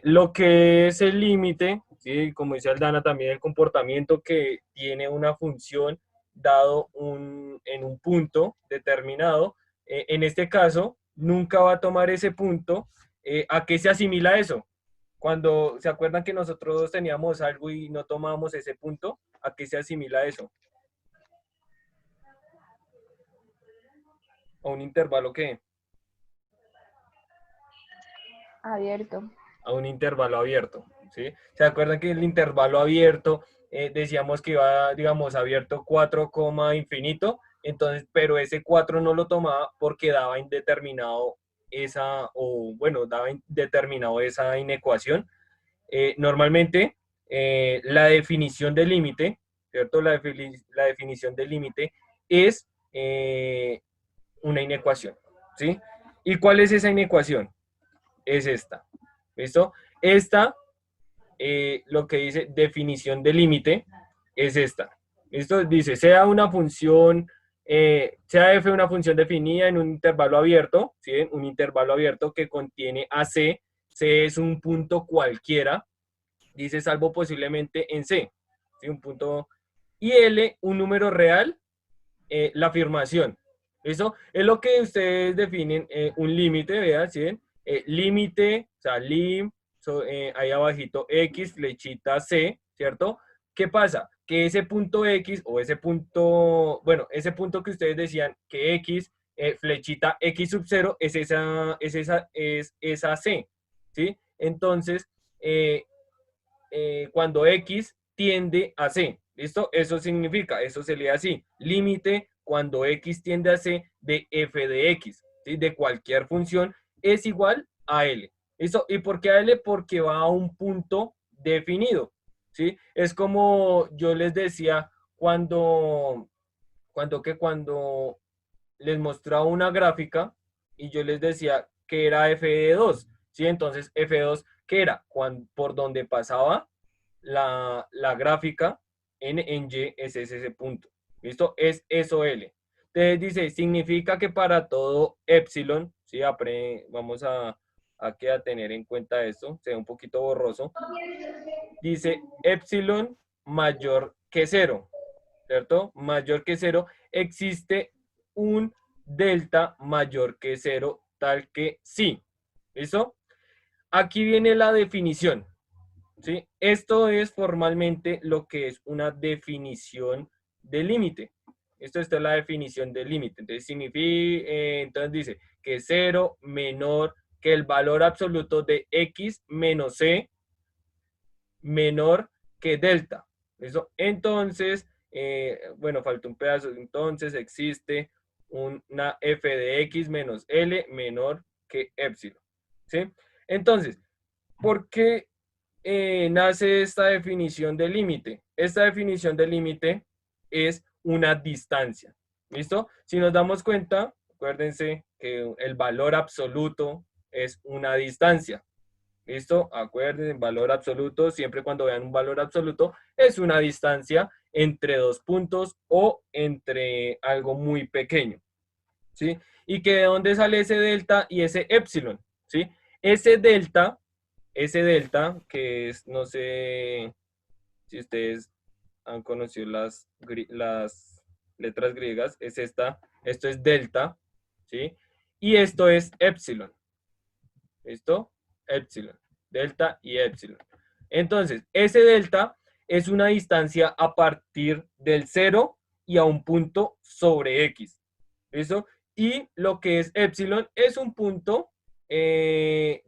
Lo que es el límite, ¿sí? Como dice Aldana, también el comportamiento que tiene una función dado en un punto determinado. En este caso, nunca va a tomar ese punto. ¿A qué se asimila eso? Cuando se acuerdan que nosotros teníamos algo y no tomábamos ese punto, ¿a qué se asimila eso? ¿A un intervalo qué? Abierto. A un intervalo abierto, ¿sí? ¿Se acuerdan que el intervalo abierto decíamos que iba, digamos, abierto 4, infinito? Entonces, pero ese 4 no lo tomaba porque daba indeterminado esa, o bueno, daba indeterminado esa inecuación. Normalmente, la definición del límite, ¿cierto? La definición del límite es una inecuación, ¿sí? ¿Y cuál es esa inecuación? Es esta. ¿Listo? Esta, lo que dice definición de límite, es esta. Esto dice, sea una función, sea f una función definida en un intervalo abierto, ¿sí? Un intervalo abierto que contiene a c. C es un punto cualquiera, dice salvo posiblemente en C, ¿sí? Un punto, y L, un número real, la afirmación. Eso es lo que ustedes definen un límite, vean, ¿sí? Límite, o sea, lim, ahí abajito X, flechita C, ¿cierto? ¿Qué pasa? Que ese punto X o ese punto, bueno, ese punto que ustedes decían que X, flechita X sub 0 es esa C, ¿sí? Entonces, cuando X tiende a C. ¿Listo? Eso significa, eso se lee así, límite cuando X tiende a C de f de X, ¿sí? De cualquier función es igual a L. ¿Listo? ¿Y por qué a L? Porque va a un punto definido, ¿sí? Es como yo les decía cuando les mostraba una gráfica y yo les decía que era f de 2, ¿sí? Entonces f2, ¿qué era? Por donde pasaba la gráfica en Y es ese punto. ¿Listo? Es eso L. Entonces dice, significa que para todo epsilon, ¿sí? Vamos a tener en cuenta esto, se ve un poquito borroso. Dice epsilon mayor que cero, ¿cierto? Mayor que cero, existe un delta mayor que cero, tal que sí. ¿Listo? Aquí viene la definición. ¿Sí? Esto es formalmente lo que es una definición de límite. Esta es la definición del límite. Entonces, entonces dice que cero menor que el valor absoluto de x menos c menor que delta. ¿Eso? Entonces, bueno, falta un pedazo. Entonces existe una f de x menos l menor que epsilon. ¿Sí? Entonces, ¿por qué nace esta definición de límite? Esta definición de límite es una distancia. ¿Listo? Si nos damos cuenta, acuérdense que el valor absoluto es una distancia. ¿Listo? Acuérdense, valor absoluto, siempre cuando vean un valor absoluto, es una distancia entre dos puntos o entre algo muy pequeño. ¿Sí? Y que de dónde sale ese delta y ese epsilon, ¿sí? Ese delta, que es, no sé si ustedes han conocido las letras griegas, es esto es delta, ¿sí? Y esto es epsilon, ¿listo? Epsilon, delta y epsilon. Entonces, ese delta es una distancia a partir del 0 y a un punto sobre X. ¿Listo? Y lo que es epsilon es un punto de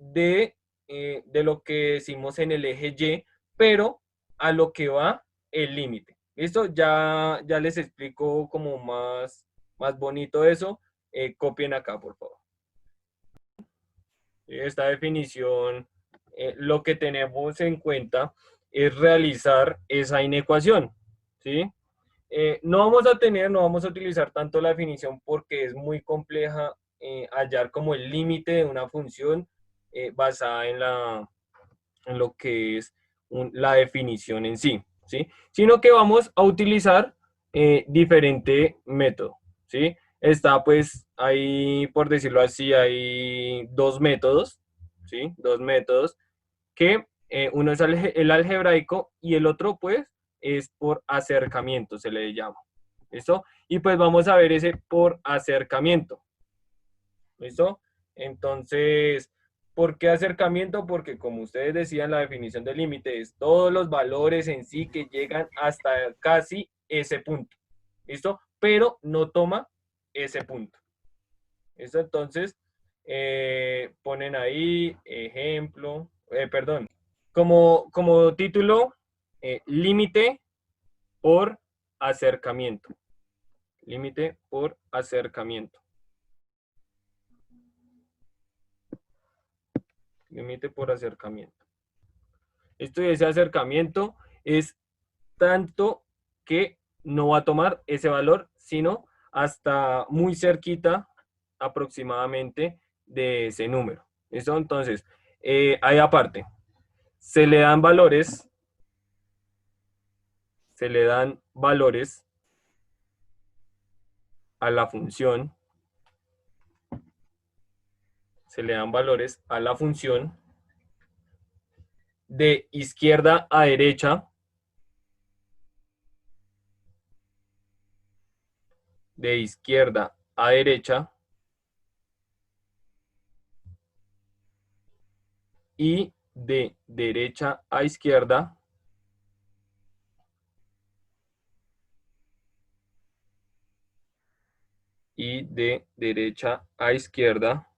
lo que decimos en el eje Y, pero a lo que va el límite. ¿Listo? Ya les explico como más bonito eso. Copien acá, por favor. Esta definición, lo que tenemos en cuenta es realizar esa inecuación, ¿sí? No vamos a utilizar tanto la definición porque es muy compleja hallar como el límite de una función basada en lo que es la definición en sí, ¿sí? Sino que vamos a utilizar diferente método, ¿sí? Está pues ahí, por decirlo así, hay dos métodos, ¿sí? Dos métodos. que uno es el algebraico y el otro pues es por acercamiento, se le llama. ¿Listo? Y pues vamos a ver ese por acercamiento. ¿Listo? Entonces, ¿por qué acercamiento? Porque como ustedes decían, la definición del límite es todos los valores en sí que llegan hasta casi ese punto. ¿Listo? Pero no toma ese punto. ¿Listo? Entonces, ponen ahí ejemplo, perdón, como título, límite por acercamiento. Límite por acercamiento. Límite por acercamiento. Esto de ese acercamiento es tanto que no va a tomar ese valor, sino hasta muy cerquita aproximadamente de ese número. ¿Listo? Entonces, ahí aparte, se le dan valores a la función, se le dan valores a la función de izquierda a derecha, de izquierda a derecha y de derecha a izquierda y de derecha a izquierda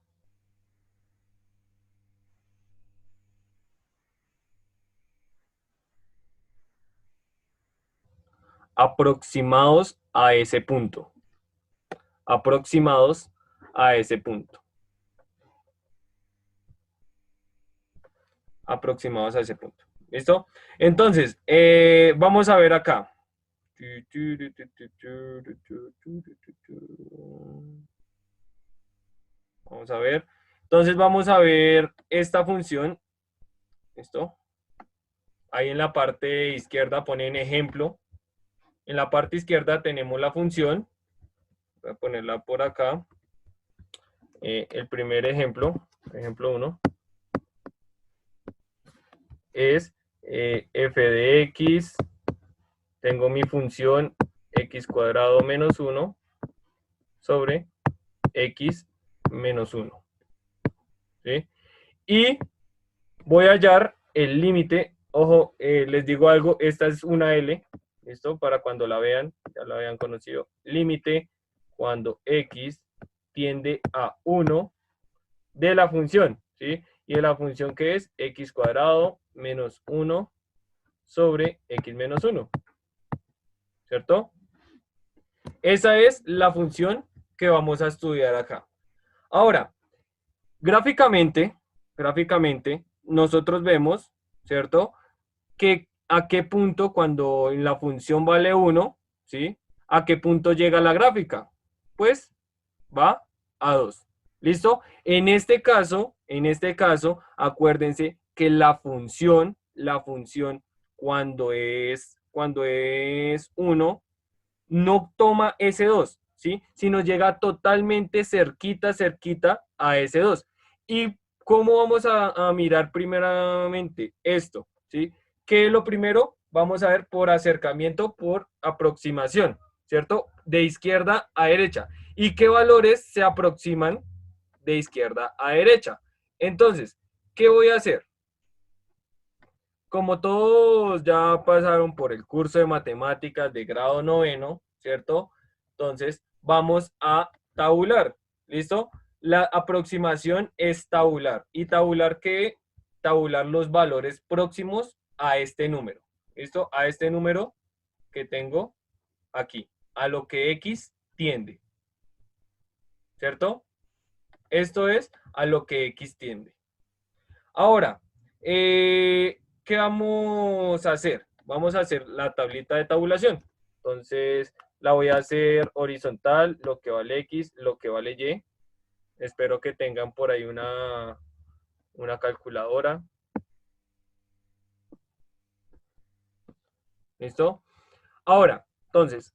aproximados a ese punto. Aproximados a ese punto. Aproximados a ese punto. ¿Listo? Entonces, vamos a ver acá. Vamos a ver. Entonces vamos a ver esta función. ¿Listo? Ahí en la parte izquierda ponen ejemplo. En la parte izquierda tenemos la función. Voy a ponerla por acá. El primer ejemplo, ejemplo 1, es f de x. Tengo mi función x cuadrado menos 1 sobre x menos 1. ¿Sí? Y voy a hallar el límite. Ojo, les digo algo, esta es una L. ¿Listo? Para cuando la vean, ya la habían conocido. Límite cuando x tiende a 1 de la función, ¿sí? Y de la función que es x cuadrado menos 1 sobre x menos 1, ¿cierto? Esa es la función que vamos a estudiar acá. Ahora, gráficamente, nosotros vemos, ¿cierto? Que a qué punto cuando la función vale 1, ¿sí? ¿A qué punto llega la gráfica? Pues va a 2. ¿Listo? En este caso, acuérdense que la función cuando es 1, no toma ese 2, ¿sí? Sino llega totalmente cerquita a ese 2. ¿Y cómo vamos a mirar primeramente esto? ¿Sí? ¿Qué es lo primero? Vamos a ver por acercamiento, por aproximación, ¿cierto? De izquierda a derecha. ¿Y qué valores se aproximan de izquierda a derecha? Entonces, ¿qué voy a hacer? Como todos ya pasaron por el curso de matemáticas de grado noveno, ¿cierto? Entonces, vamos a tabular, ¿listo? La aproximación es tabular. ¿Y tabular qué? Tabular los valores próximos a este número, ¿listo? A este número que tengo aquí, a lo que X tiende, ¿cierto? Esto es a lo que X tiende. Ahora, ¿qué vamos a hacer? Vamos a hacer la tablita de tabulación. Entonces, la voy a hacer horizontal, lo que vale X, lo que vale Y. Espero que tengan por ahí una calculadora. ¿Listo? Ahora, entonces,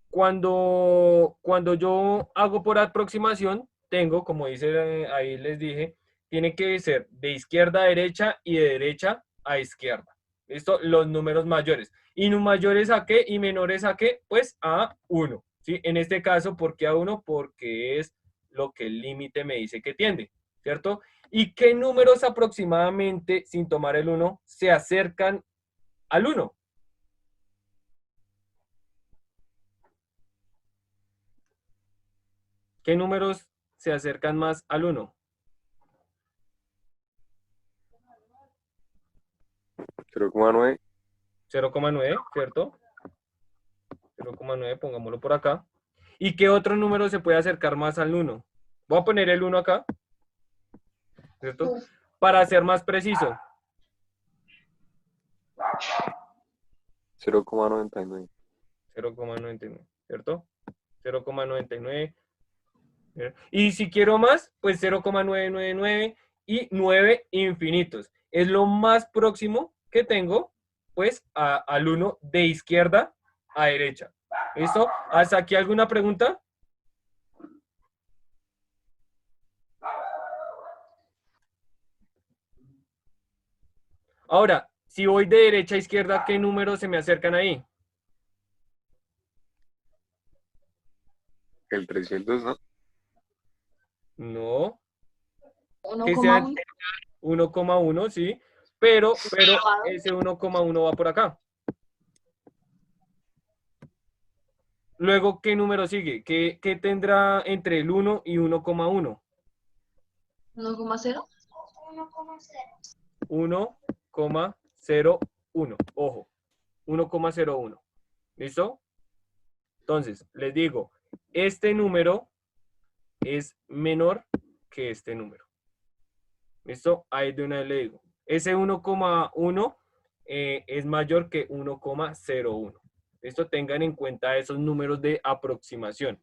cuando yo hago por aproximación, tengo, como dice ahí les dije, tiene que ser de izquierda a derecha y de derecha a izquierda. ¿Listo? Los números mayores. ¿Y mayores a qué? ¿Y menores a qué? Pues a 1. ¿Sí? En este caso, ¿por qué a 1? Porque es lo que el límite me dice que tiende, ¿cierto? ¿Y qué números aproximadamente, sin tomar el 1, se acercan al 1? ¿Qué números se acercan más al 1? 0,9. 0,9, ¿cierto? 0,9, pongámoslo por acá. ¿Y qué otro número se puede acercar más al 1? Voy a poner el 1 acá, ¿cierto? Para ser más preciso. 0,99. 0,99, ¿cierto? 0,99. Y si quiero más, pues 0,999 y 9 infinitos. Es lo más próximo que tengo, pues, al 1 de izquierda a derecha. ¿Listo? ¿Hasta aquí alguna pregunta? Ahora, si voy de derecha a izquierda, ¿qué números se me acercan ahí? El 300, ¿no? No, que 1,1. sean 1,1, sí, pero ese 1,1 va por acá. Luego, ¿qué número sigue? ¿Qué tendrá entre el 1 y 1,1? 1,0. 1,01. Ojo, 1,01. ¿Listo? Entonces, les digo, este número es menor que este número. ¿Listo? Ahí de una vez le digo. Ese 1,1 es mayor que 1,01. ¿Listo? Tengan en cuenta esos números de aproximación.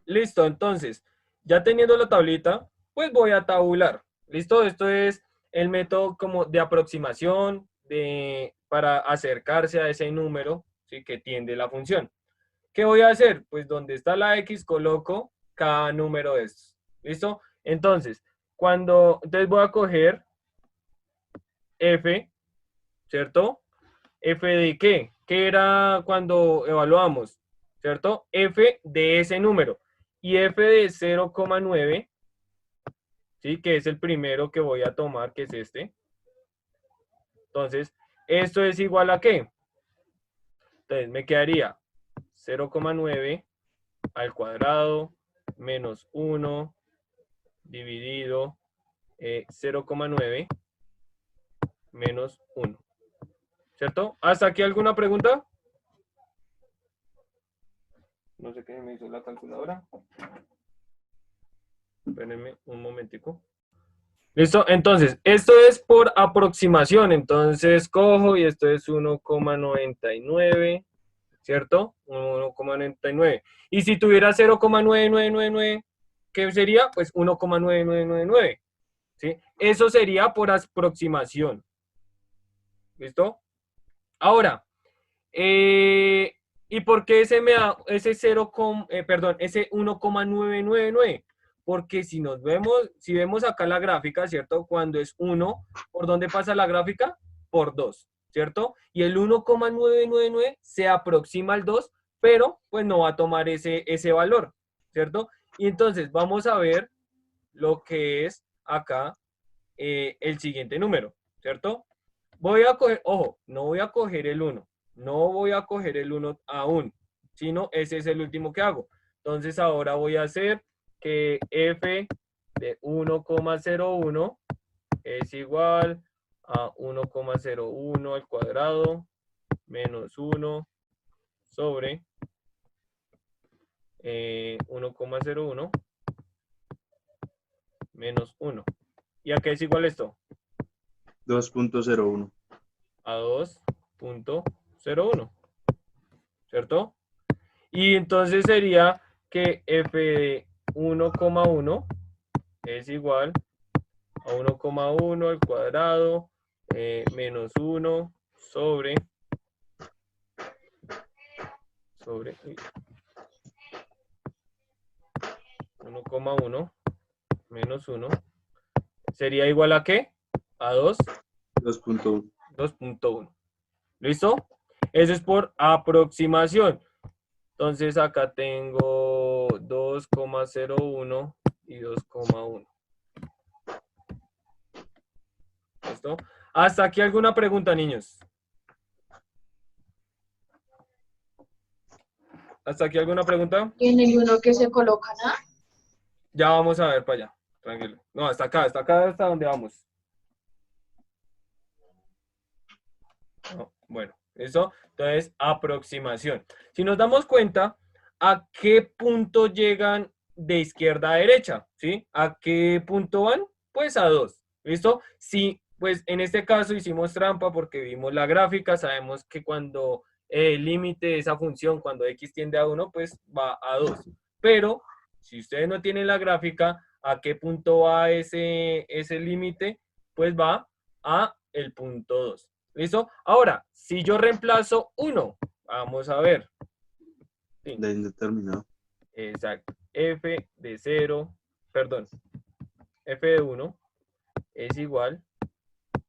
Listo, entonces, ya teniendo la tablita, pues voy a tabular. ¿Listo? Esto es el método como de aproximación para acercarse a ese número, ¿sí? Que tiende la función. ¿Qué voy a hacer? Pues donde está la X coloco cada número de estos. ¿Listo? Entonces, entonces voy a coger F, ¿cierto? ¿F de qué? ¿Qué era cuando evaluamos? ¿Cierto? F de ese número. Y F de 0,9, ¿sí? Que es el primero que voy a tomar, que es este. Entonces, ¿esto es igual a qué? Entonces, me quedaría 0,9 al cuadrado menos 1 dividido 0,9 menos 1. ¿Cierto? ¿Hasta aquí alguna pregunta? No sé qué me hizo la calculadora. Espérenme un momentico. ¿Listo? Entonces, esto es por aproximación. Entonces, cojo y esto es 1,99, ¿cierto? 1,99. Y si tuviera 0,9999, ¿qué sería? Pues 1,9999. ¿Sí? Eso sería por aproximación. ¿Listo? Ahora, ¿y por qué ese me da ese 0, perdón, ese 1,999? Porque si vemos acá la gráfica, ¿cierto? Cuando es 1, ¿por dónde pasa la gráfica? Por 2, ¿cierto? Y el 1,999 se aproxima al 2, pero pues no va a tomar ese valor, ¿cierto? Y entonces vamos a ver lo que es acá el siguiente número, ¿cierto? Voy a coger, ojo, no voy a coger el 1, no voy a coger el 1 aún, sino ese es el último que hago. Entonces ahora voy a hacer que f de 1,01 es igual a 1,01 al cuadrado menos 1 sobre 1,01 menos 1. ¿Y a qué es igual esto? 2.01. A 2,01, ¿cierto? Y entonces sería que f de 1,1 es igual a 1,1 al cuadrado menos 1 sobre sobre 1,1 menos 1 sería igual a ¿qué? A 2. 2.1. 2.1. ¿Listo? Eso es por aproximación. Entonces acá tengo 2,01 y 2,1. ¿Listo? ¿Hasta aquí alguna pregunta, niños? ¿Hasta aquí alguna pregunta? Y en el uno que se coloca nada. Ya vamos a ver para allá. Tranquilo. No, hasta acá, hasta donde vamos. No, bueno, eso. Entonces, aproximación. Si nos damos cuenta, ¿a qué punto llegan de izquierda a derecha? ¿Sí? ¿A qué punto van? Pues a 2. ¿Listo? Sí, pues en este caso hicimos trampa porque vimos la gráfica, sabemos que cuando el límite de esa función, cuando x tiende a 1, pues va a 2. Pero, si ustedes no tienen la gráfica, ¿a qué punto va ese límite? Pues va a el punto 2. ¿Listo? Ahora, si yo reemplazo 1, vamos a ver. Sí, De indeterminado. exacto. F de 0, perdón, F de 1 es igual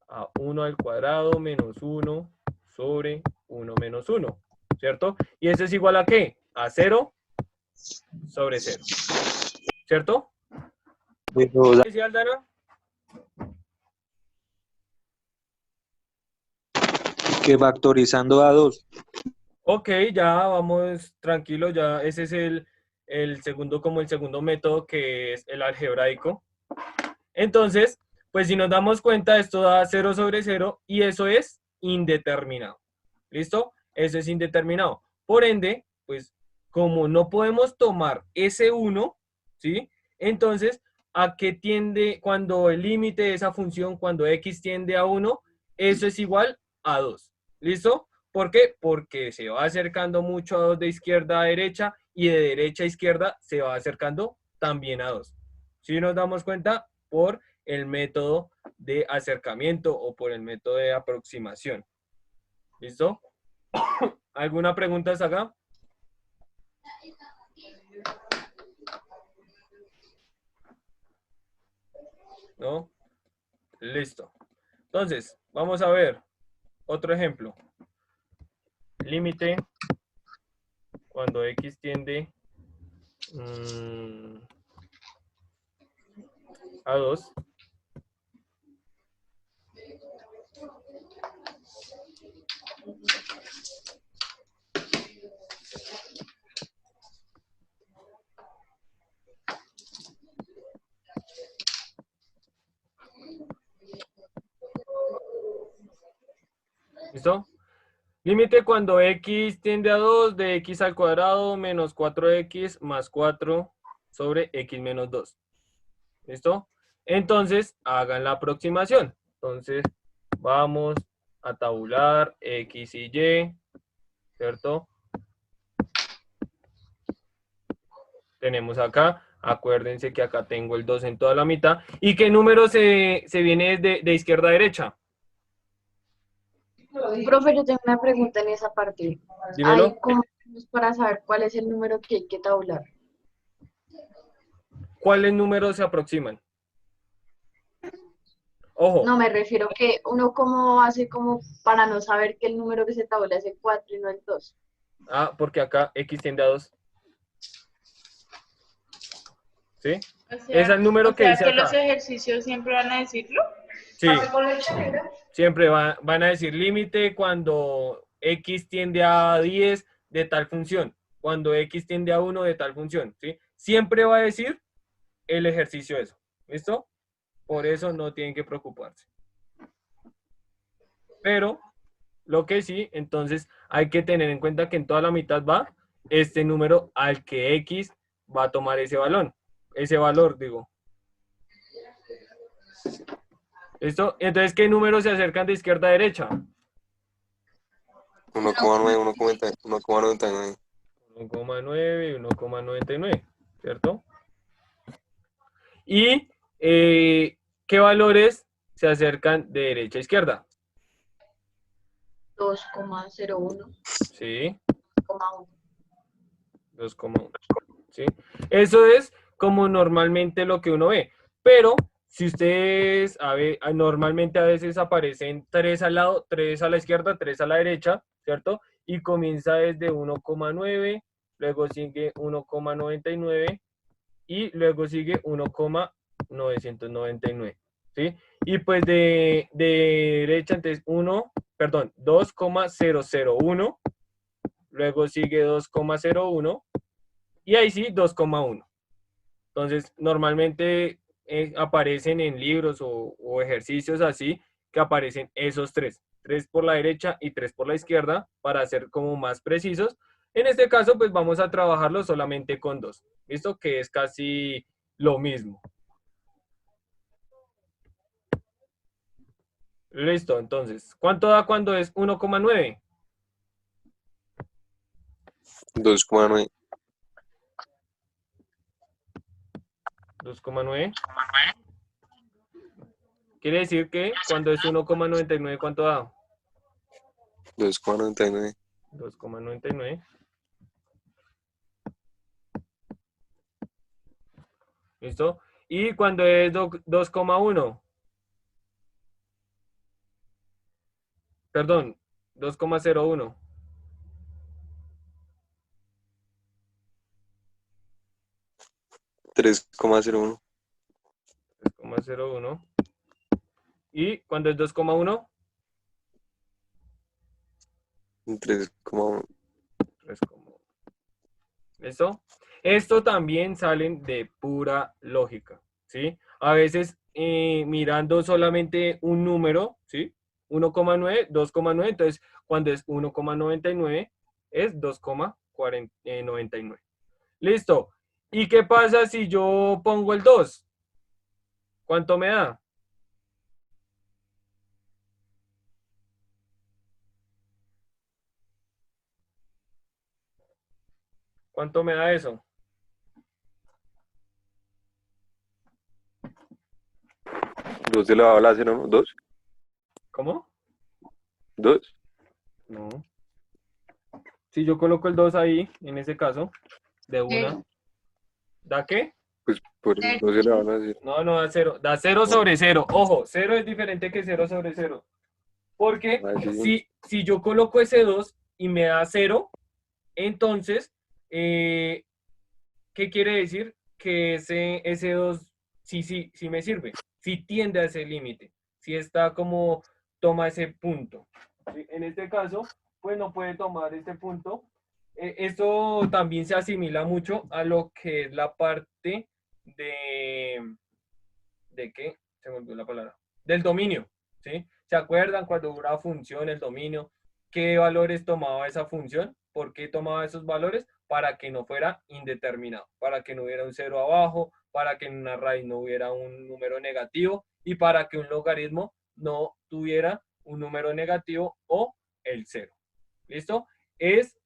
a 1 al cuadrado menos 1 sobre 1 menos 1, ¿cierto? ¿Y eso es igual a qué? A 0 sobre 0, ¿cierto? Pero ¿Qué decía Aldana? que factorizando a 2. Ok, ya vamos tranquilo, ya ese es el segundo, como el segundo método, que es el algebraico. Entonces, pues si nos damos cuenta, esto da 0 sobre 0 y eso es indeterminado. ¿Listo? Eso es indeterminado. Por ende, pues como no podemos tomar ese 1, ¿sí? Entonces, ¿a qué tiende cuando el límite de esa función, cuando x tiende a 1? Eso es igual a 2. ¿Listo? ¿Por qué? Porque se va acercando mucho a 2 de izquierda a derecha y de derecha a izquierda se va acercando también a 2. Si nos damos cuenta, por el método de acercamiento o por el método de aproximación. ¿Listo? ¿Alguna pregunta hasta acá? ¿No? Listo. Entonces, vamos a ver otro ejemplo. Límite cuando x tiende a 2. ¿Listo? Límite cuando x tiende a 2 de x al cuadrado menos 4x más 4 sobre x menos 2. ¿Listo? Entonces, hagan la aproximación. Entonces, vamos a tabular x y y, ¿cierto? Tenemos acá, acuérdense que acá tengo el 2 en toda la mitad. ¿Y qué número se viene de izquierda a derecha? Profe, yo tengo una pregunta en esa parte. Dímelo. ¿Hay cómo hacemos para saber cuál es el número que hay que tabular? ¿Cuáles números se aproximan? Ojo, No, me refiero que uno cómo hace como para no saber que el número que se tabula es el 4 y no el 2. porque acá x tiende a 2. ¿Sí? O Es sea, el número que dice que los acá. ejercicios siempre van a decirlo. Sí, siempre van a decir límite cuando x tiende a 10 de tal función, cuando x tiende a 1 de tal función, ¿sí? Siempre va a decir el ejercicio eso, ¿listo? Por eso no tienen que preocuparse. Pero, lo que sí, entonces hay que tener en cuenta que en toda la mitad va este número al que x va a tomar ese valor, digo. ¿Listo? Entonces, ¿qué números se acercan de izquierda a derecha? 1,9, 1,99. 1,9 y 1,99, ¿cierto? ¿Y qué valores se acercan de derecha a izquierda? 2,01, Sí, 2,1. 2,1. ¿Sí? Eso es como normalmente lo que uno ve. Pero si ustedes, normalmente a veces aparecen 3 al lado, 3 a la izquierda, 3 a la derecha, ¿cierto? Y comienza desde 1,9, luego sigue 1,99 y luego sigue 1,999, ¿sí? Y pues de derecha, entonces 2,001, luego sigue 2,01 y ahí sí 2,1. Entonces, normalmente aparecen en libros o ejercicios así, que aparecen esos tres por la derecha y 3 por la izquierda, para ser como más precisos. En este caso, pues vamos a trabajarlo solamente con 2, ¿listo? Que es casi lo mismo. Listo, entonces, ¿cuánto da cuando es 1,9? 2,9. 2,9. Quiere decir que cuando es 1,99, ¿cuánto da? 2,99. 2,99. ¿Listo? Y cuando es 2,1. Perdón, 2,01. 3,01. 3,01. ¿Y cuando es 2,1? 3,1. 3,1. ¿Listo? Esto también salen de pura lógica, ¿sí? A veces mirando solamente un número, ¿sí? 1,9, 2,9, entonces cuando es 1,99 es 2,99. Listo. ¿Y qué pasa si yo pongo el 2? ¿Cuánto me da? ¿Cuánto me da eso? 2 elevado a la 0, ¿no? 2. ¿Cómo? 2. No. Si yo coloco el 2 ahí, en ese caso, de una, ¿da qué? Pues por eso 2 elevado a la 0. No, da 0. Da 0 sobre 0. Ojo, 0 es diferente que 0 sobre 0. Porque Así. si yo coloco ese 2 y me da 0, entonces, ¿qué quiere decir? Que ese 2 sí me sirve. Sí tiende a ese límite. Sí está como, toma ese punto. ¿Sí? En este caso, pues no puede tomar este punto. Esto también se asimila mucho a lo que es la parte ¿de qué? Se me olvidó la palabra. Del dominio, ¿sí? ¿Se acuerdan cuando una función, el dominio, qué valores tomaba esa función? ¿Por qué tomaba esos valores? Para que no fuera indeterminado, para que no hubiera un cero abajo, para que en una raíz no hubiera un número negativo y para que un logaritmo no tuviera un número negativo o el cero. ¿Listo? Es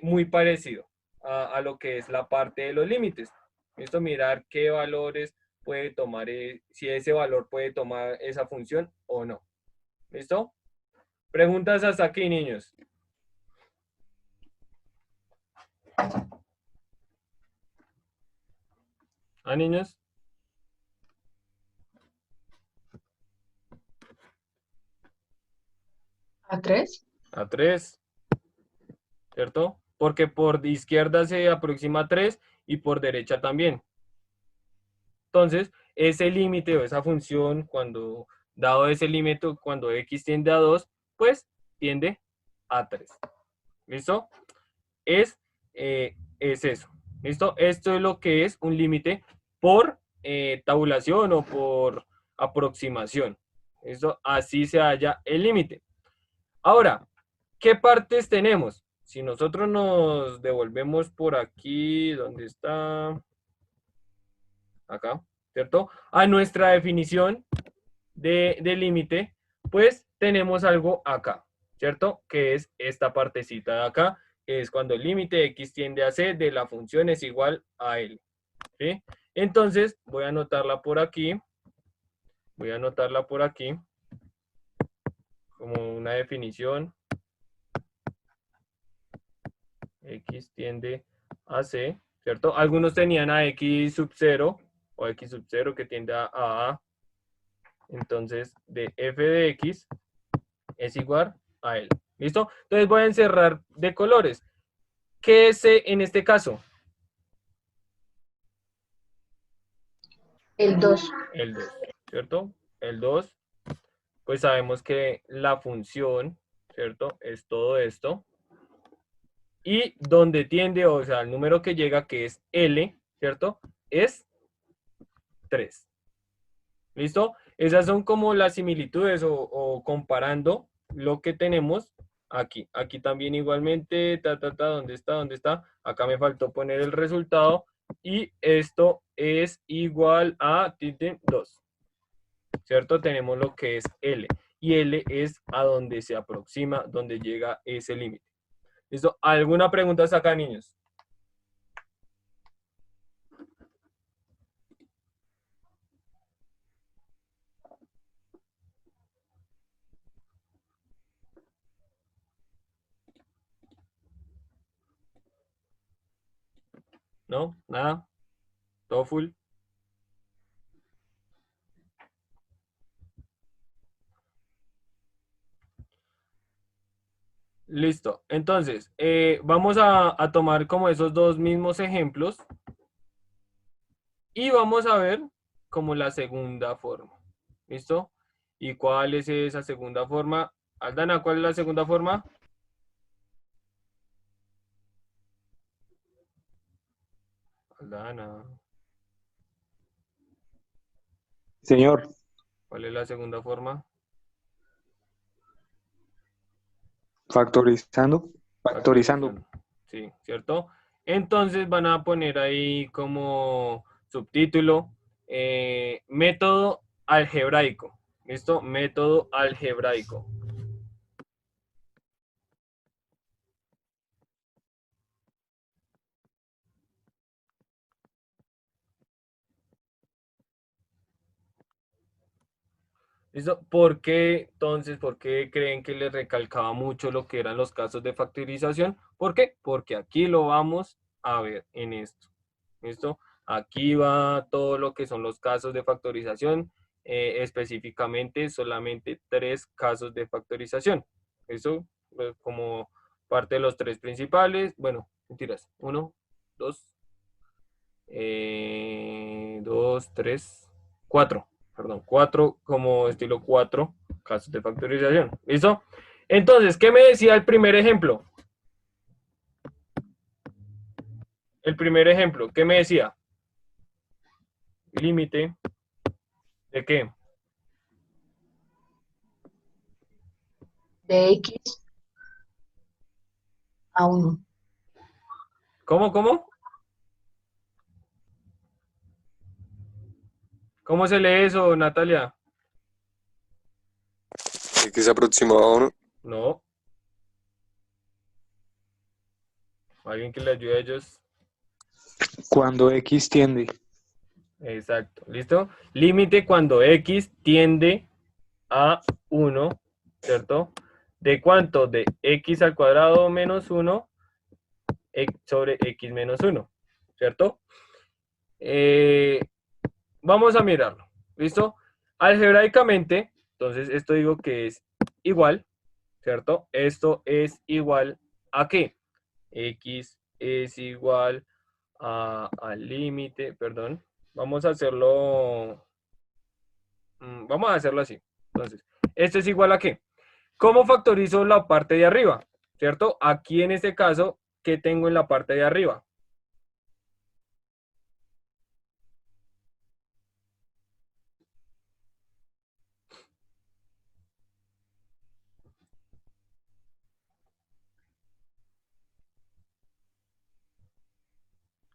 muy parecido a lo que es la parte de los límites. ¿Listo? Mirar qué valores puede tomar, si ese valor puede tomar esa función o no. ¿Listo? Preguntas hasta aquí, niños. ¿Ah, niños? ¿A 3? A 3, ¿cierto? Porque por izquierda se aproxima a 3 y por derecha también. Entonces, ese límite o esa función, cuando dado ese límite, cuando x tiende a 2, pues tiende a 3. ¿Listo? Es eso. ¿Listo? Esto es lo que es un límite por tabulación o por aproximación. ¿Listo? Así se halla el límite. Ahora, ¿qué partes tenemos? Si nosotros nos devolvemos por aquí, ¿dónde está? Acá, ¿cierto? A nuestra definición de límite, pues tenemos algo acá, ¿cierto? Que es esta partecita de acá, que es cuando el límite de x tiende a c de la función es igual a l, ¿sí? Entonces, voy a anotarla por aquí, como una definición. X tiende a C, ¿cierto? Algunos tenían a X sub 0 o X sub 0 que tiende a A. Entonces, de f de X es igual a L. ¿Listo? Entonces voy a encerrar de colores. ¿Qué es C en este caso? El 2. El 2, ¿cierto? El 2, pues sabemos que la función, ¿cierto? Es todo esto. Y donde tiende, o sea, el número que llega, que es L, ¿cierto? Es 3. ¿Listo? Esas son como las similitudes o comparando lo que tenemos aquí. Aquí también igualmente, ¿dónde está? ¿Dónde está? Acá me faltó poner el resultado. Y esto es igual a 2. ¿Cierto? Tenemos lo que es L. Y L es a donde se aproxima, donde llega ese límite. ¿Listo? ¿Alguna pregunta hasta acá, niños? ¿No? ¿Nada? ¿Todo full? Listo. Entonces, vamos a tomar como esos dos mismos ejemplos y vamos a ver como la segunda forma. ¿Listo? ¿Y cuál es esa segunda forma? Aldana, ¿cuál es la segunda forma? Aldana, Señor, ¿cuál es la segunda forma? factorizando. Sí, ¿cierto? Entonces van a poner ahí como subtítulo método algebraico. ¿Listo? Método algebraico. ¿Listo? ¿Por qué, entonces, por qué creen que les recalcaba mucho lo que eran los casos de factorización? ¿Por qué? Porque aquí lo vamos a ver en esto. ¿Listo? Aquí va todo lo que son los casos de factorización, específicamente solamente 3 casos de factorización. Eso como parte de los 3 principales. Bueno, mentiras. 1, 2, 2, 3, 4. Perdón, 4 como estilo 4 casos de factorización. ¿Listo? Entonces, ¿qué me decía el primer ejemplo? El primer ejemplo, ¿qué me decía? Límite ¿de qué? De X a 1. ¿Cómo, cómo? ¿Cómo se lee eso, Natalia? X aproximado a 1. No. Alguien que le ayude a ellos. Cuando X tiende. Exacto. ¿Listo? Límite cuando X tiende a 1, ¿cierto? ¿De cuánto? De X al cuadrado menos 1 sobre X menos 1, ¿cierto? Vamos a mirarlo. ¿Listo? Algebraicamente, entonces esto digo que es igual, ¿cierto? Esto es igual ¿a qué? X es igual al límite, perdón. Vamos a hacerlo así. Entonces, esto es igual ¿a qué? ¿Cómo factorizo la parte de arriba? ¿Cierto? Aquí en este caso, ¿qué tengo en la parte de arriba?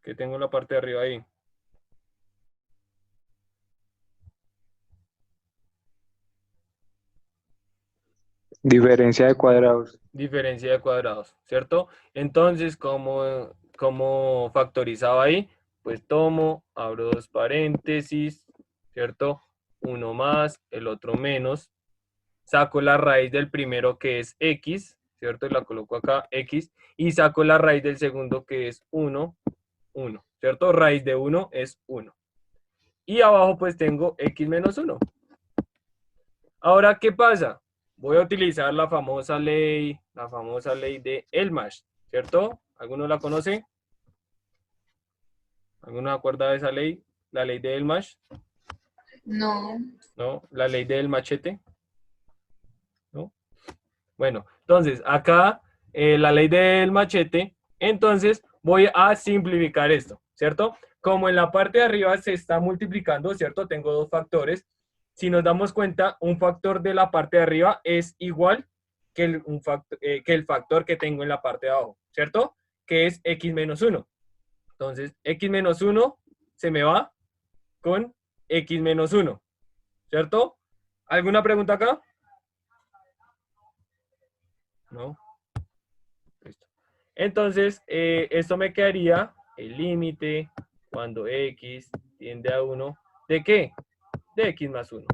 ¿Qué tengo en la parte de arriba ahí? Diferencia de cuadrados. Diferencia de cuadrados, ¿cierto? Entonces, ¿cómo factorizaba ahí? Pues tomo, abro dos paréntesis, ¿cierto? Uno más, el otro menos. Saco la raíz del primero que es X, ¿cierto? Y la coloco acá, X. Y saco la raíz del segundo que es 1 1, ¿cierto? Raíz de 1 es 1. Y abajo pues tengo x menos 1. Ahora, ¿qué pasa? Voy a utilizar la famosa ley de Elmas, ¿cierto? ¿Alguno la conoce? ¿Alguno se acuerda de esa ley? La ley de Elmas, No. ¿no? La ley del machete, ¿no? Bueno, entonces, acá, la ley del machete, entonces voy a simplificar esto, ¿cierto? Como en la parte de arriba se está multiplicando, ¿cierto? Tengo dos factores. Si nos damos cuenta, un factor de la parte de arriba es igual que el factor que tengo en la parte de abajo, ¿cierto? Que es x menos 1. Entonces, x menos 1 se me va con x menos 1, ¿cierto? ¿Alguna pregunta acá? No. Listo. Entonces, esto me quedaría el límite cuando x tiende a 1, ¿de qué? De x más 1,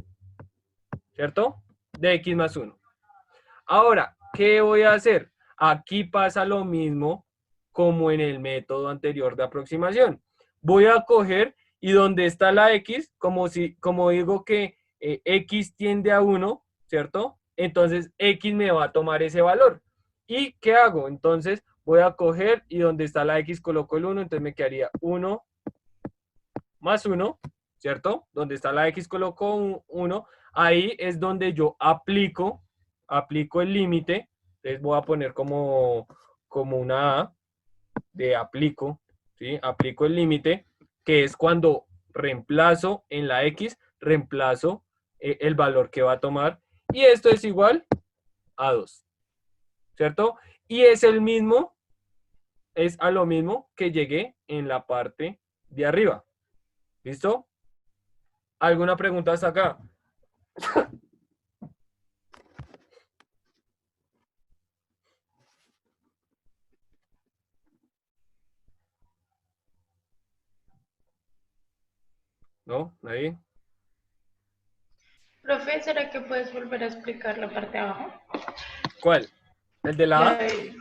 ¿cierto? De x más 1. Ahora, ¿qué voy a hacer? Aquí pasa lo mismo como en el método anterior de aproximación. Voy a coger y donde está la x, como digo que x tiende a 1, ¿cierto? Entonces x me va a tomar ese valor. ¿Y qué hago? Entonces voy a coger y donde está la x coloco el 1, entonces me quedaría 1 más 1, ¿cierto? Donde está la x coloco 1, ahí es donde yo aplico el límite, entonces voy a poner como una A de aplico, ¿sí? Aplico el límite, que es cuando reemplazo en la x, reemplazo el valor que va a tomar, y esto es igual a 2, ¿cierto? Y es a lo mismo que llegué en la parte de arriba. ¿Listo? ¿Alguna pregunta hasta acá? ¿No? ¿Nadie? Profe, ¿será que puedes volver a explicar la parte de abajo? ¿Cuál? ¿El de la La A? de-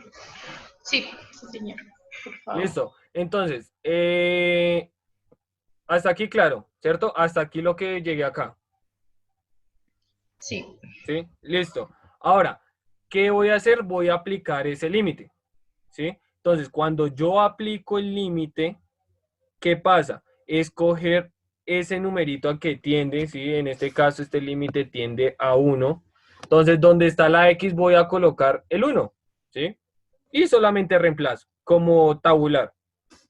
Sí, sí, señor. Por favor. Listo. Entonces, hasta aquí claro, ¿cierto? Hasta aquí lo que llegué acá. Sí. ¿Sí? Listo. Ahora, ¿qué voy a hacer? Voy a aplicar ese límite. ¿Sí? Entonces, cuando yo aplico el límite, ¿qué pasa? Es coger ese numerito a que tiende, ¿sí? En este caso, este límite tiende a 1. Entonces, donde está la x voy a colocar el 1, ¿sí? Y solamente reemplazo, como tabular.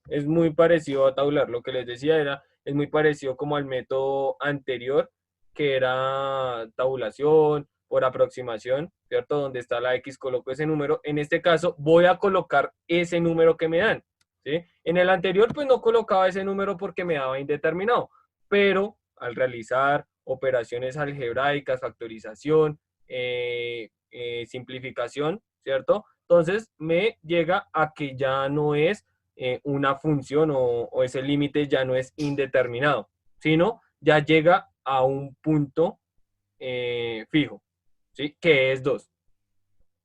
Es muy parecido a tabular. Lo que les decía es muy parecido como al método anterior, que era tabulación por aproximación, ¿cierto? Donde está la x, coloco ese número. En este caso, voy a colocar ese número que me dan, ¿sí? En el anterior, pues no colocaba ese número porque me daba indeterminado, pero al realizar operaciones algebraicas, factorización, simplificación, ¿cierto? Entonces me llega a que ya no es una función o ese límite ya no es indeterminado, sino ya llega a un punto fijo, ¿sí? Que es 2.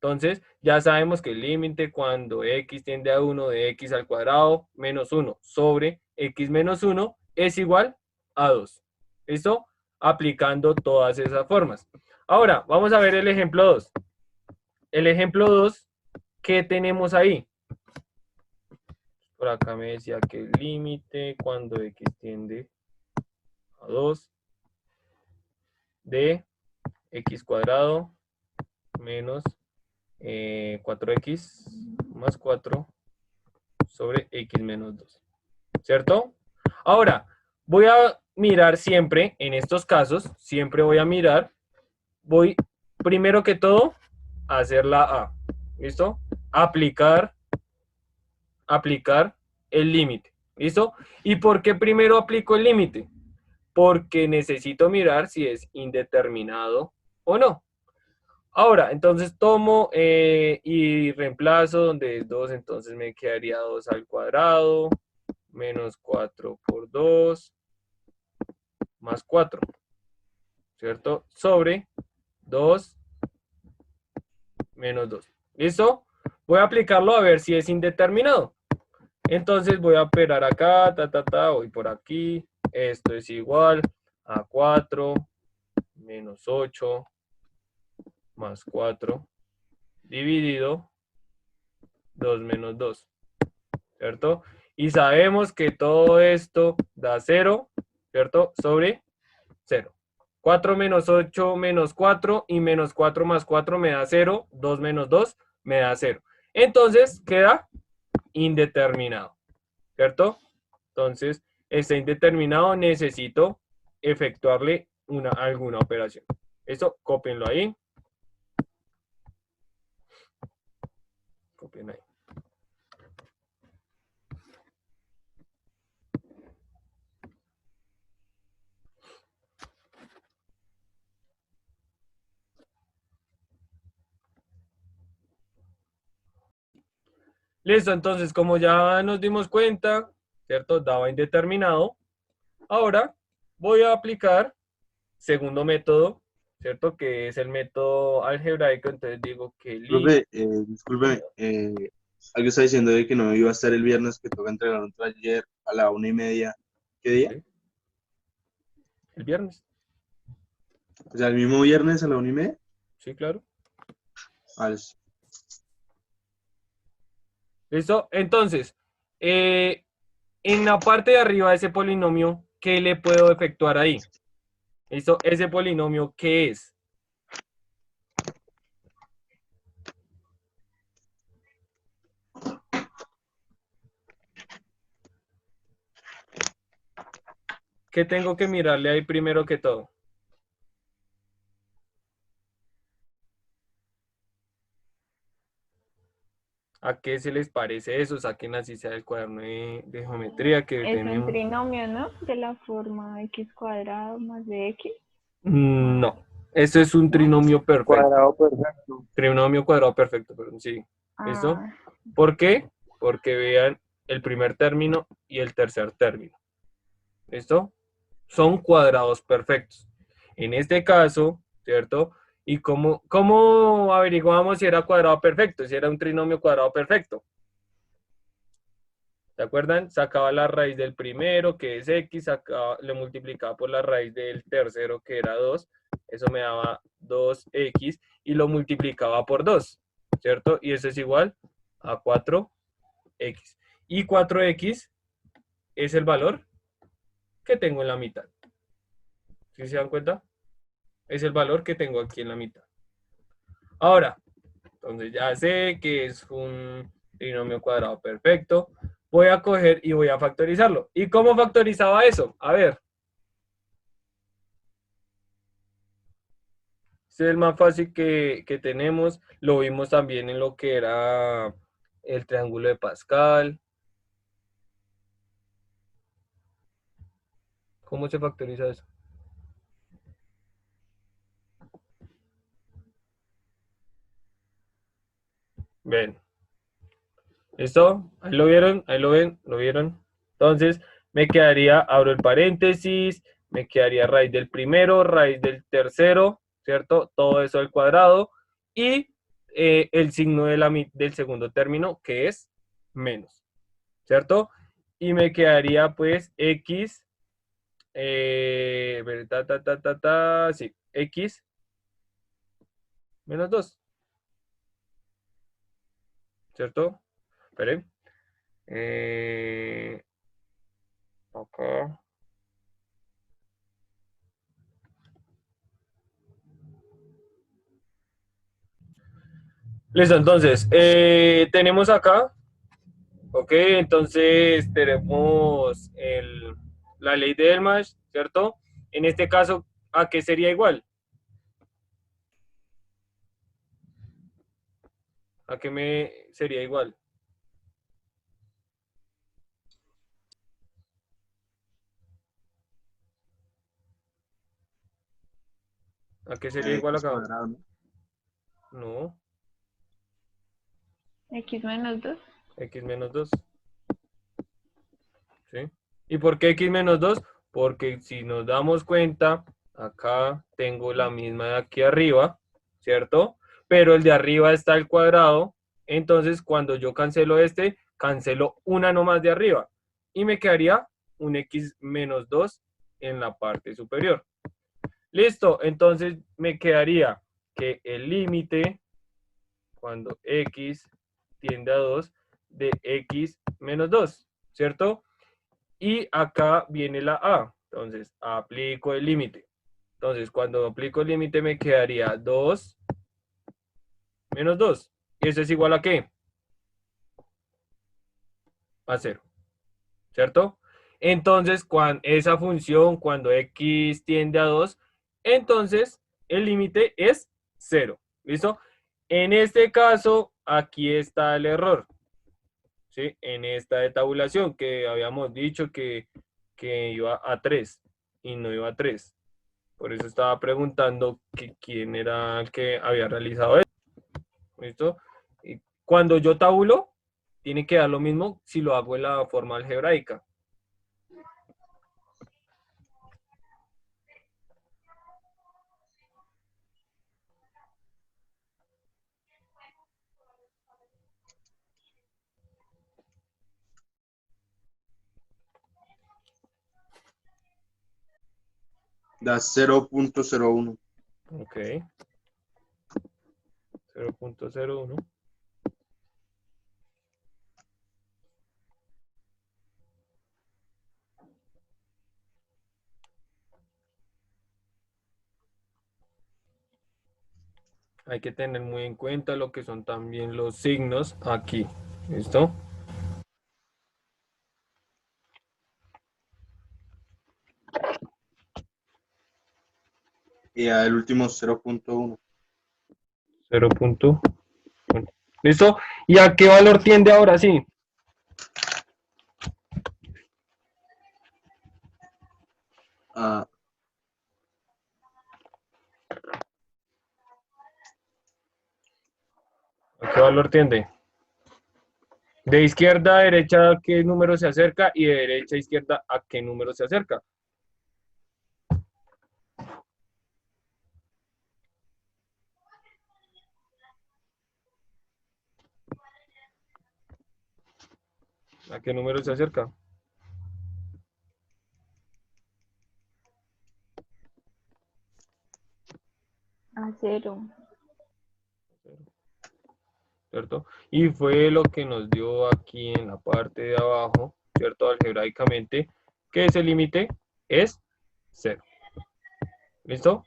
Entonces, ya sabemos que el límite cuando x tiende a 1 de x al cuadrado menos 1 sobre x menos 1 es igual a 2. ¿Listo? Aplicando todas esas formas. Ahora, vamos a ver el ejemplo 2. El ejemplo 2, ¿qué tenemos ahí? Por acá me decía que el límite cuando x tiende a 2 de x cuadrado menos 4x más 4 sobre x menos 2. ¿Cierto? Ahora, voy a mirar siempre, en estos casos, siempre voy a mirar, voy primero que todo a hacer la A. ¿Listo? Aplicar el límite. ¿Listo? ¿Y por qué primero aplico el límite? Porque necesito mirar si es indeterminado o no. Ahora, entonces tomo y reemplazo donde es 2, entonces me quedaría 2 al cuadrado, menos 4 por 2, más 4, ¿cierto? Sobre 2 menos 2. ¿Listo? Voy a aplicarlo a ver si es indeterminado. Entonces voy a operar acá, voy por aquí. Esto es igual a 4 menos 8 más 4 dividido 2 menos 2, ¿cierto? Y sabemos que todo esto da 0, ¿cierto? Sobre 0. 4 menos 8 menos 4 y menos 4 más 4 me da 0, 2 menos 2 me da 0. Entonces queda indeterminado, ¿cierto? Entonces, este indeterminado necesito efectuarle alguna operación. Esto, cópienlo ahí. Copien ahí. Listo, entonces, como ya nos dimos cuenta, ¿cierto? Daba indeterminado. Ahora voy a aplicar segundo método, ¿cierto? Que es el método algebraico. Entonces digo que Profe, disculpe, algo está diciendo de que no iba a estar el viernes, que toca entregar un taller a la 1:30. ¿Qué día? ¿sí? El viernes. O sea, el mismo viernes a la 1:30. Sí, claro. Listo. ¿Listo? Entonces, en la parte de arriba de ese polinomio, ¿qué le puedo efectuar ahí? ¿Listo? Ese polinomio, ¿qué es? ¿Qué tengo que mirarle ahí primero que todo? ¿A qué se les parece eso? Saquen así sea el cuaderno de geometría que Es un tenemos. trinomio, ¿no? De la forma x cuadrado más de x. No, eso es un trinomio perfecto. Cuadrado perfecto. Trinomio cuadrado perfecto, perdón, sí. ¿Listo? Ah, ¿Por qué? Porque vean el primer término y el tercer término. ¿Listo? Son cuadrados perfectos. En este caso, ¿cierto? ¿Y cómo averiguamos si era cuadrado perfecto? Si era un trinomio cuadrado perfecto. ¿Se acuerdan? Sacaba la raíz del primero, que es x, le multiplicaba por la raíz del tercero, que era 2. Eso me daba 2x y lo multiplicaba por 2, ¿cierto? Y eso es igual a 4x. Y 4x es el valor que tengo en la mitad. ¿Sí se dan cuenta? Es el valor que tengo aquí en la mitad. Ahora, entonces ya sé que es un trinomio cuadrado perfecto. Voy a coger y voy a factorizarlo. ¿Y cómo factorizaba eso? A ver. Este es el más fácil que tenemos. Lo vimos también en lo que era el triángulo de Pascal. ¿Cómo se factoriza eso? Ven. ¿Listo? Ahí lo vieron, ahí lo ven, lo vieron. Entonces, me quedaría, abro el paréntesis, me quedaría raíz del primero, raíz del tercero, ¿cierto? Todo eso al cuadrado. Y el signo del segundo término, que es menos, ¿cierto? Y me quedaría, pues, x, sí, x menos 2, ¿cierto? Esperen. Acá. Listo, entonces, tenemos acá, ok, entonces tenemos la ley de Delmas, ¿cierto? En este caso, ¿a qué sería igual? ¿A qué me sería igual? ¿A qué sería igual X acá? cuadrado, ¿no? No, x menos 2. x menos 2. ¿Sí? ¿Y por qué x menos 2? Porque si nos damos cuenta, acá tengo la misma de aquí arriba, ¿cierto? Pero el de arriba está al cuadrado, entonces cuando yo cancelo este, cancelo una nomás de arriba y me quedaría un x menos 2 en la parte superior. Listo, entonces me quedaría que el límite cuando x tiende a 2 de x menos 2, ¿cierto? Y acá viene la a, entonces aplico el límite. Entonces cuando aplico el límite me quedaría 2 menos 2. ¿Y eso es igual a qué? A 0, ¿cierto? Entonces, esa función, cuando x tiende a 2, entonces el límite es 0. ¿Listo? En este caso, aquí está el error. ¿Sí? En esta de tabulación que habíamos dicho que iba a 3 y no iba a 3. Por eso estaba preguntando quién era el que había realizado esto. ¿Listo? Y cuando yo tabulo, tiene que dar lo mismo si lo hago en la forma algebraica. Da 0.01. Ok. 0.01. Hay que tener muy en cuenta lo que son también los signos aquí. ¿Listo? Y el último 0.1. 0.1. ¿Listo? ¿Y a qué valor tiende ahora sí? Ah, ¿A qué valor tiende? De izquierda a derecha, ¿a qué número se acerca? Y de derecha a izquierda, ¿a qué número se acerca? ¿A qué número se acerca? A 0. ¿Cierto? Y fue lo que nos dio aquí en la parte de abajo, ¿cierto? Algebraicamente, que ese límite es 0. ¿Listo?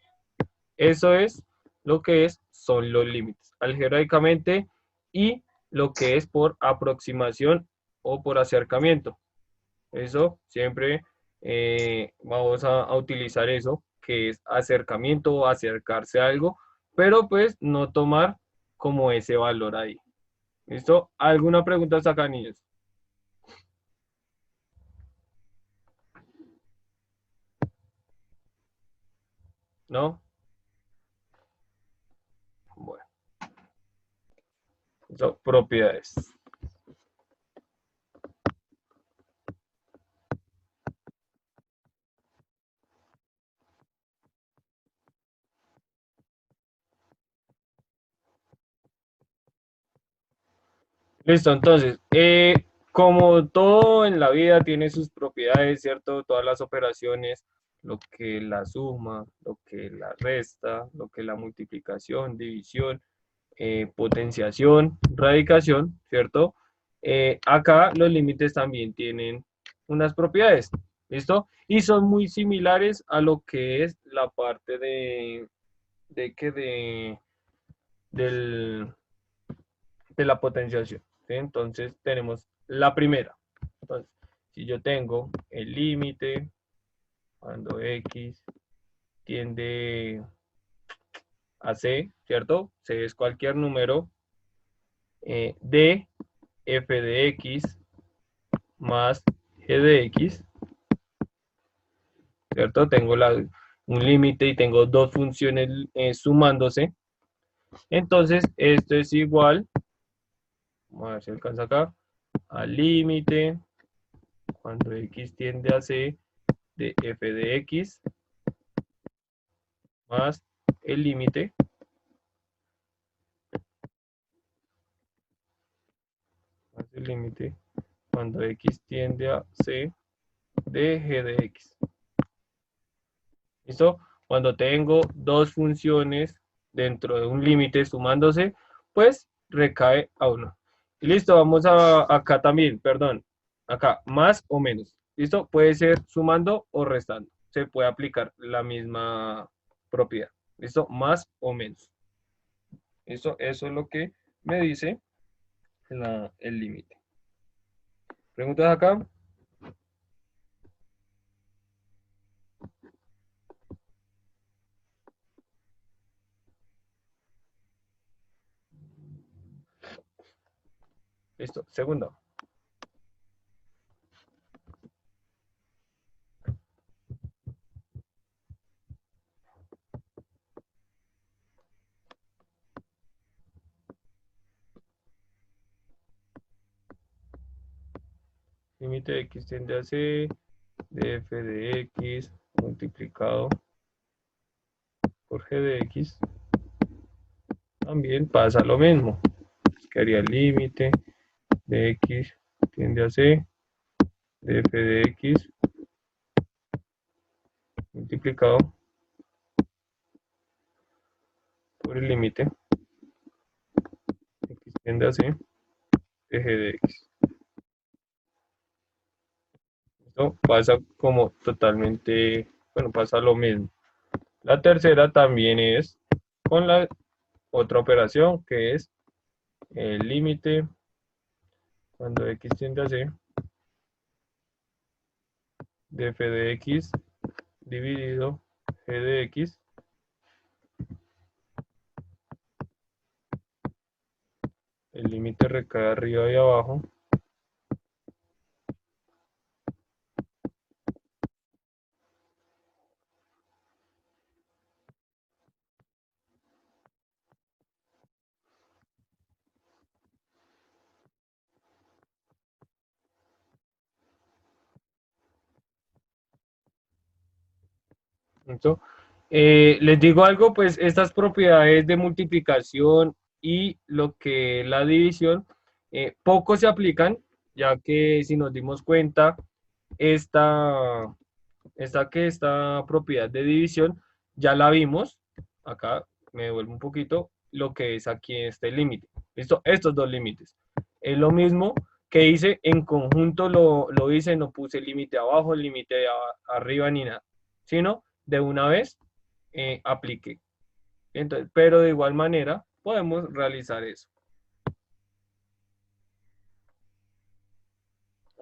Eso es lo que son los límites algebraicamente y lo que es por aproximación o por acercamiento. Eso siempre vamos a utilizar eso, que es acercamiento o acercarse a algo, pero pues no tomar como ese valor ahí. ¿Listo? ¿Alguna pregunta hasta acá, niños? ¿No? Bueno, eso, propiedades. Listo, entonces, como todo en la vida tiene sus propiedades, ¿cierto? Todas las operaciones, lo que la suma, lo que la resta, lo que la multiplicación, división, potenciación, radicación, ¿cierto? Acá los límites también tienen unas propiedades, ¿listo? Y son muy similares a lo que es la parte del, de la potenciación, ¿sí? Entonces tenemos la primera. Entonces, si yo tengo el límite cuando x tiende a c, ¿cierto? C es cualquier número de f de x más g de x, ¿cierto? Tengo un límite y tengo dos funciones sumándose. Entonces, esto es igual, vamos a ver si alcanza acá, al límite cuando x tiende a c de f de x más el límite el límite cuando x tiende a c de g de x. ¿Listo? Cuando tengo dos funciones dentro de un límite sumándose, pues recae a 1. Y listo, vamos a acá también, perdón. Acá, más o menos. ¿Listo? Puede ser sumando o restando. Se puede aplicar la misma propiedad. ¿Listo? Más o menos. ¿Listo? Eso es lo que me dice el límite. ¿Preguntas acá? Listo. Segundo. Límite de x tiende a c de f de x multiplicado por g de x. También pasa lo mismo. Quedaría el límite de x tiende a c de f de x multiplicado por el límite x tiende a c de g de x. Esto pasa como totalmente, bueno, pasa lo mismo. La tercera también es con la otra operación que es el límite cuando x tiende a c de f de x dividido g de x el límite recae arriba y abajo. ¿Listo? Les digo algo, pues estas propiedades de multiplicación y lo que es la división, poco se aplican, ya que si nos dimos cuenta, esta esta propiedad de división ya la vimos. Acá me devuelvo un poquito lo que es aquí este límite. ¿Listo? Estos dos límites. Es lo mismo que hice en conjunto, lo hice, no puse límite abajo, límite arriba ni nada, sino de una vez apliqué. Entonces, pero de igual manera podemos realizar eso.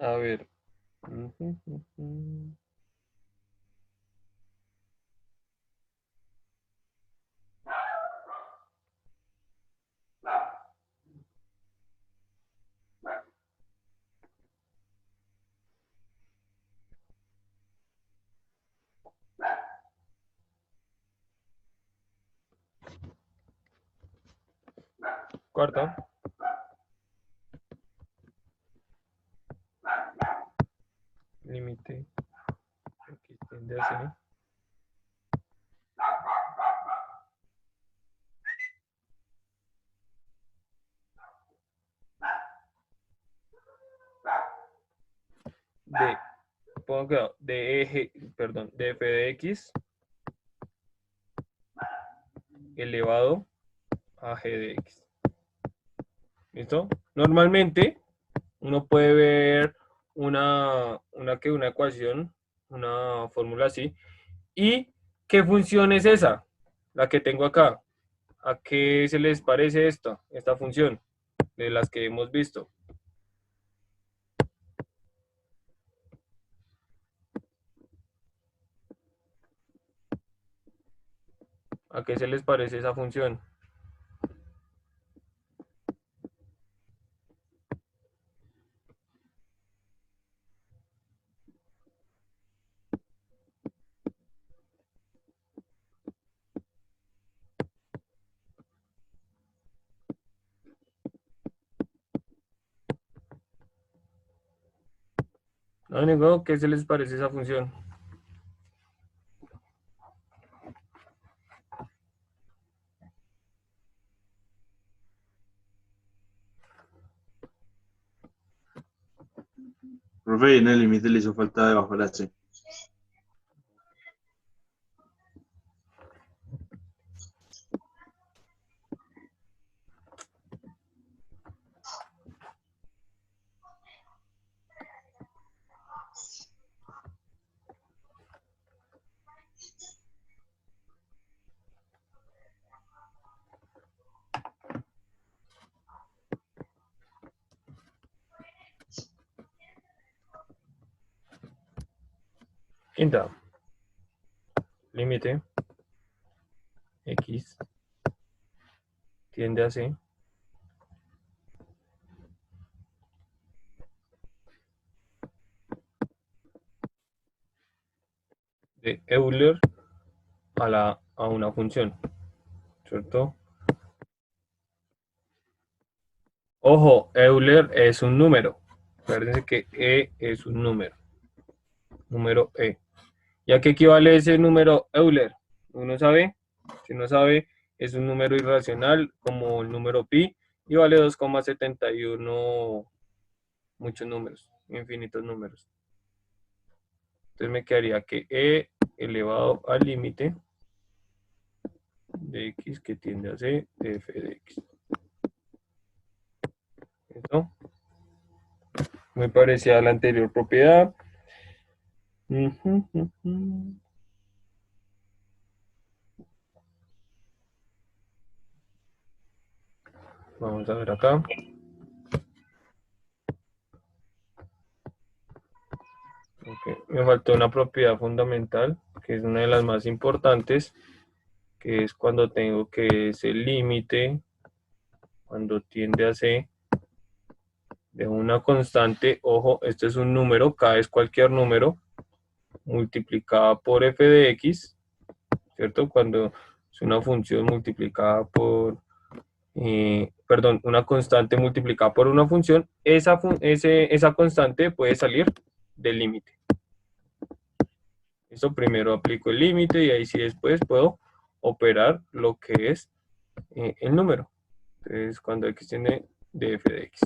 A ver. Cuarta. Límite x tiende a c de, pongo de eje, perdón, de f de x elevado a g de x. ¿Listo? Normalmente uno puede ver una ecuación, una fórmula así. ¿Y qué función es esa? La que tengo acá. ¿A qué se les parece esta función de las que hemos visto? ¿A qué se les parece esa función? ¿No? ¿Qué se les parece esa función? Profe, en el límite le hizo falta debajo de la C. Quinta. Límite. X tiende a C. De Euler a una función, ¿cierto? Ojo, Euler es un número. Acuérdense que E es un número. Número E. ¿Y a qué equivale ese número Euler? ¿Uno sabe? Si no sabe, es un número irracional como el número pi y vale 2,71 muchos números, infinitos números. Entonces me quedaría que E elevado al límite de X que tiende a C de f de X. ¿Listo? Muy parecida a la anterior propiedad. Vamos a ver acá. Okay. Me faltó una propiedad fundamental, que es una de las más importantes, que es cuando tengo que es el límite, cuando tiende a C, de una constante. Ojo, esto es un número, K es cualquier número, multiplicada por f de X, ¿cierto? Cuando es una función multiplicada por, perdón, una constante multiplicada por una función, esa constante puede salir del límite. Eso primero aplico el límite y ahí sí después puedo operar lo que es el número. Entonces cuando x tiene de f de x.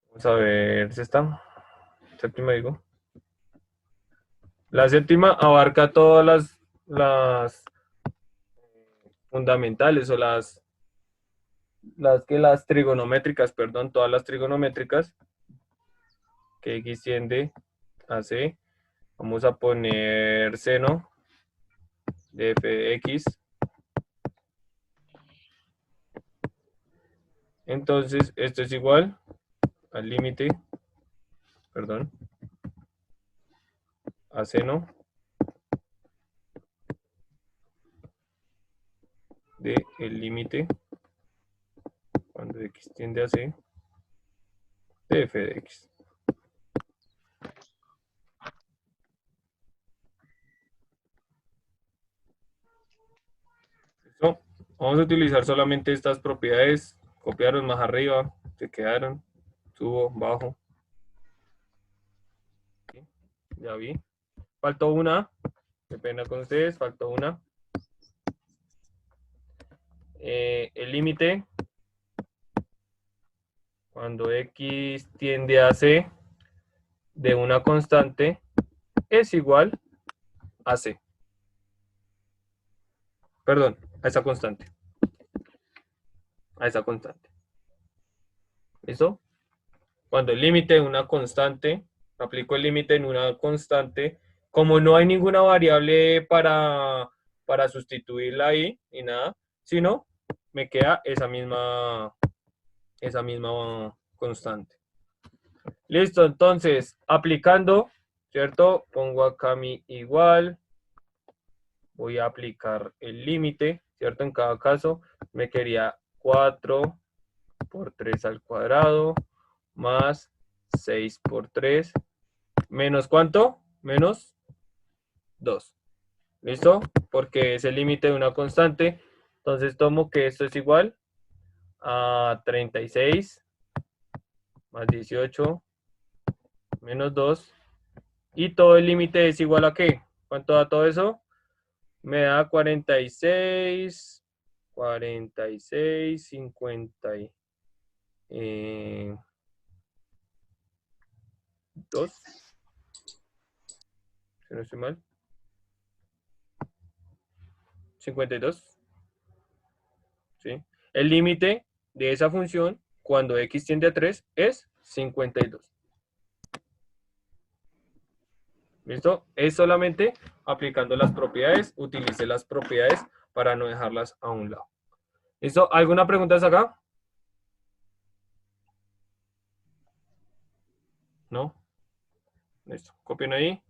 Vamos a ver séptima, digo. La séptima abarca todas las fundamentales o las trigonométricas, perdón, todas las trigonométricas que x tiende a c. Vamos a poner seno de f de x. Entonces, esto es igual al límite, perdón, a seno de el límite cuando x tiende a c de f de x. ¿Listo? Vamos a utilizar solamente estas propiedades. Copiaron más arriba, se quedaron, subo, bajo. Ya vi. Faltó una, qué pena con ustedes, faltó una. El límite cuando x tiende a c de una constante es igual a c. Perdón, a esa constante. A esa constante. ¿Listo? Cuando el límite de una constante, aplico el límite en una constante, como no hay ninguna variable para sustituirla ahí ni nada, sino me queda esa misma constante. Listo, entonces, aplicando, ¿cierto? Pongo acá mi igual, voy a aplicar el límite, ¿cierto? En cada caso, me quedaría 4 por 3 al cuadrado, más 6 por 3, menos ¿cuánto? Menos 2. ¿Listo? Porque es el límite de una constante. Entonces tomo que esto es igual a 36 más 18 menos 2. Y todo el límite es igual a ¿qué? ¿Cuánto da todo eso? Me da 46, 50. 2. Si no estoy mal. 52. ¿Sí? El límite de esa función cuando x tiende a 3 es 52. ¿Listo? Es solamente aplicando las propiedades. Utilice las propiedades para no dejarlas a un lado. ¿Listo? ¿Alguna pregunta hasta acá? ¿No? Listo. Copien ahí.